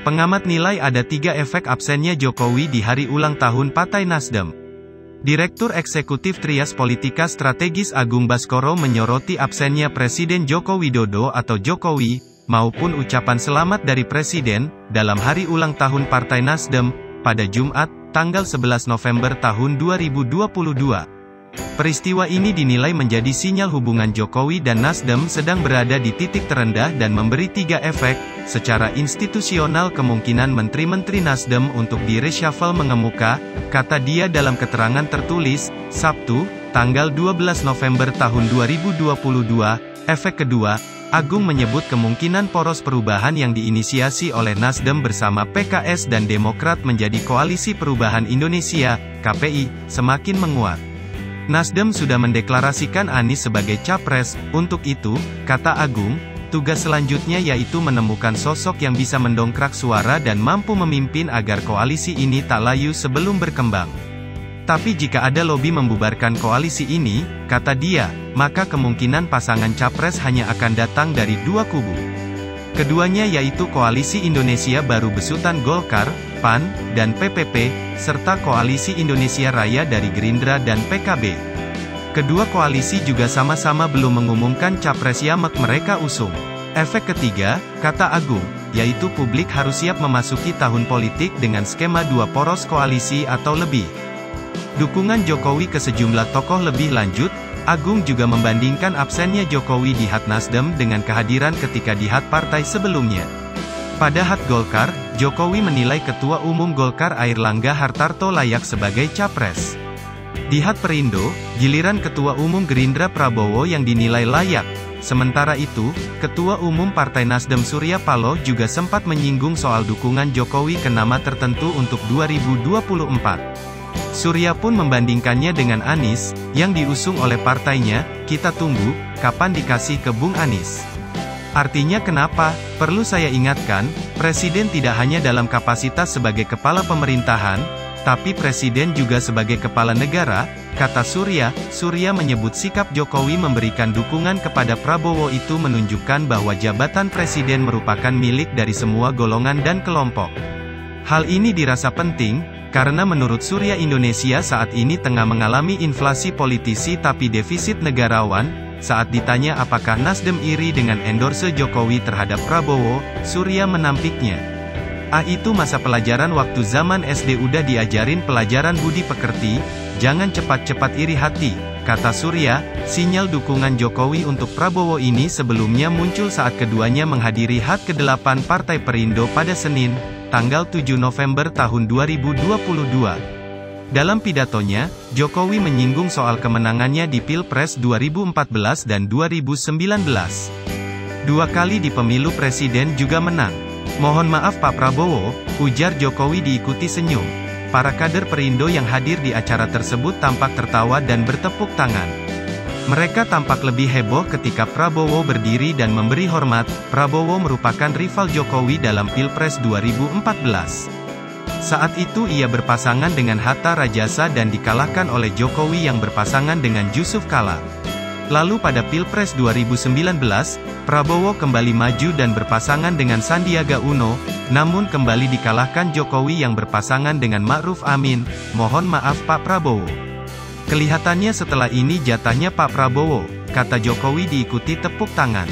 Pengamat nilai ada 3 efek absennya Jokowi di hari ulang tahun Partai Nasdem. Direktur Eksekutif Trias Politika Strategis Agung Baskoro menyoroti absennya Presiden Joko Widodo atau Jokowi, maupun ucapan selamat dari Presiden, dalam hari ulang tahun Partai Nasdem, pada Jumat, tanggal 11 November tahun 2022. Peristiwa ini dinilai menjadi sinyal hubungan Jokowi dan Nasdem sedang berada di titik terendah dan memberi 3 efek. Secara institusional kemungkinan menteri-menteri Nasdem untuk di-reshuffle mengemuka, kata dia dalam keterangan tertulis, Sabtu, tanggal 12 November tahun 2022. Efek kedua, Agung menyebut kemungkinan poros perubahan yang diinisiasi oleh Nasdem bersama PKS dan Demokrat menjadi Koalisi Perubahan Indonesia, KPI, semakin menguat. Nasdem sudah mendeklarasikan Anies sebagai capres, untuk itu, kata Agung, tugas selanjutnya yaitu menemukan sosok yang bisa mendongkrak suara dan mampu memimpin agar koalisi ini tak layu sebelum berkembang. Tapi jika ada lobi membubarkan koalisi ini, kata dia, maka kemungkinan pasangan capres hanya akan datang dari 2 kubu. Keduanya yaitu Koalisi Indonesia Baru besutan Golkar, PAN, dan PPP, serta Koalisi Indonesia Raya dari Gerindra dan PKB. Kedua koalisi juga sama-sama belum mengumumkan capres yang mereka usung. Efek ketiga, kata Agung, yaitu publik harus siap memasuki tahun politik dengan skema 2 poros koalisi atau lebih. Dukungan Jokowi ke sejumlah tokoh lebih lanjut, Agung juga membandingkan absennya Jokowi di hat Nasdem dengan kehadiran ketika di hat partai sebelumnya. Pada hat Golkar, Jokowi menilai Ketua Umum Golkar Airlangga Hartarto layak sebagai capres. Di hat Perindo, giliran Ketua Umum Gerindra Prabowo yang dinilai layak. Sementara itu, Ketua Umum Partai Nasdem Surya Paloh juga sempat menyinggung soal dukungan Jokowi ke nama tertentu untuk 2024. Surya pun membandingkannya dengan Anies, yang diusung oleh partainya. Kita tunggu, kapan dikasih ke Bung Anies. Artinya kenapa? Perlu saya ingatkan, Presiden tidak hanya dalam kapasitas sebagai kepala pemerintahan, tapi Presiden juga sebagai kepala negara, kata Surya. Surya menyebut sikap Jokowi memberikan dukungan kepada Prabowo itu menunjukkan bahwa jabatan Presiden merupakan milik dari semua golongan dan kelompok. Hal ini dirasa penting, karena menurut Surya Indonesia saat ini tengah mengalami inflasi politisi tapi defisit negarawan. Saat ditanya apakah Nasdem iri dengan endorse Jokowi terhadap Prabowo, Surya menampiknya. Itu masa pelajaran waktu zaman SD udah diajarin pelajaran budi pekerti, jangan cepat-cepat iri hati, kata Surya. Sinyal dukungan Jokowi untuk Prabowo ini sebelumnya muncul saat keduanya menghadiri hat ke-8 Partai Perindo pada Senin, tanggal 7 November tahun 2022. Dalam pidatonya, Jokowi menyinggung soal kemenangannya di Pilpres 2014 dan 2019. 2 kali di pemilu presiden juga menang. Mohon maaf Pak Prabowo, ujar Jokowi diikuti senyum. Para kader Perindo yang hadir di acara tersebut tampak tertawa dan bertepuk tangan. Mereka tampak lebih heboh ketika Prabowo berdiri dan memberi hormat. Prabowo merupakan rival Jokowi dalam Pilpres 2014. Saat itu ia berpasangan dengan Hatta Rajasa dan dikalahkan oleh Jokowi yang berpasangan dengan Yusuf Kala. Lalu pada Pilpres 2019, Prabowo kembali maju dan berpasangan dengan Sandiaga Uno, namun kembali dikalahkan Jokowi yang berpasangan dengan Ma'ruf Amin. Mohon maaf Pak Prabowo. Kelihatannya setelah ini jatahnya Pak Prabowo, kata Jokowi diikuti tepuk tangan.